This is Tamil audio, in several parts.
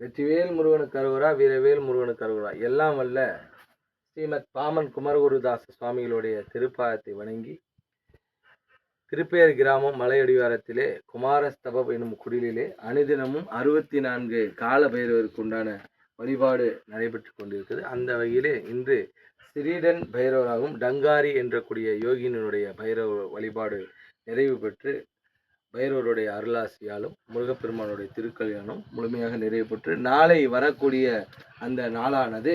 வெற்றிவேல் முருகனுக்கு அரோகரா, வீரவேல் முருகனுக்கு அரோகரா. எல்லாம் வல்ல ஸ்ரீமத் பாமன் குமரகுருதாச சுவாமிகளுடைய திருப்பாதத்தை வணங்கி, திருப்பேர் கிராமம் மலையடிவாரத்திலே குமாரஸ்தபம் என்னும் குடிலிலே அனுதினமும் 64 கால பைரவருக்கு உண்டான வழிபாடு நடைபெற்று கொண்டிருக்கிறது. அந்த வகையிலே இன்று சிறீடன் பைரவராகவும் டங்காரி என்ற கூடிய யோகியினுடைய பைரவ வழிபாடு நிறைவு பெற்று பைரவருடைய அருளாசியாலும் முருகப்பெருமானுடைய திருக்கல்யாணம் முழுமையாக நிறைவு பெற்று நாளை வரக்கூடிய அந்த நாளானது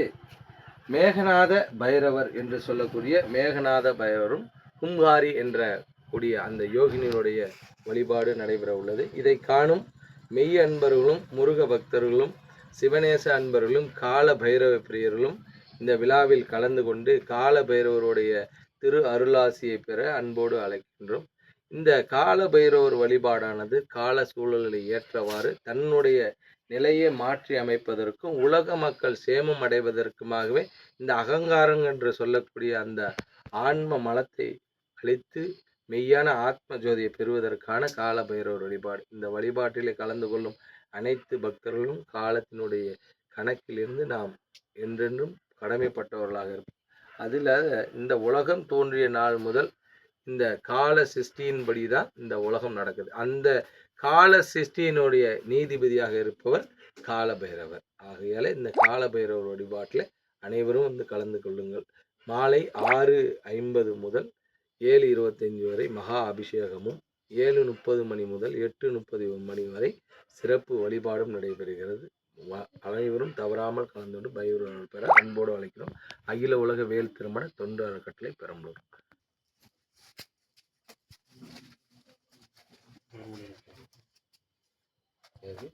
மேகநாத பைரவர் என்று சொல்லக்கூடிய மேகநாத பைரவரும் கும்காரி என்ற கூடிய அந்த யோகினியினுடைய வழிபாடு நடைபெற உள்ளது. இதை காணும் மெய் அன்பர்களும் முருக பக்தர்களும் சிவநேச அன்பர்களும் கால பைரவ பிரியர்களும் இந்த விழாவில் கலந்து கொண்டு கால பைரவருடைய திரு அருளாசியை பெற அன்போடு அழைக்கின்றோம். இந்த கால பைரவர் வழிபாடானது கால சூழல்களை ஏற்றவாறு தன்னுடைய நிலையை மாற்றி அமைப்பதற்கும் உலக மக்கள் சேமம் அடைவதற்குமாகவே இந்த அகங்காரம் என்று சொல்லக்கூடிய அந்த ஆன்ம மலத்தை அழித்து மெய்யான ஆத்ம ஜோதியை பெறுவதற்கான கால பைரவர் வழிபாடு. இந்த வழிபாட்டிலே கலந்து கொள்ளும் அனைத்து பக்தர்களும் காலத்தினுடைய கணக்கிலிருந்து நாம் என்றென்றும் கடமைப்பட்டவர்களாக இருப்போம். அதில் இந்த உலகம் தோன்றிய நாள் முதல் இந்த கால சிருஷ்டியின்படி தான் இந்த உலகம் நடக்குது. அந்த கால சிருஷ்டியினுடைய நீதிபதியாக இருப்பவர் கால பைரவர். ஆகையால இந்த கால பைரவர் வழிபாட்டில் அனைவரும் வந்து கலந்து கொள்ளுங்கள். மாலை 6:50 முதல் 7:25 வரை மகா அபிஷேகமும் 7:30 மணி முதல் 8:30 மணி வரை சிறப்பு வழிபாடும் நடைபெறுகிறது. அனைவரும் தவறாமல் கலந்து கொண்டு பைரவர் பெற அன்போடு அழைக்கிறோம். அகில உலக வேல் திருமண தொண்டு அறக்கட்டளை பெரம்பலூர். சரி.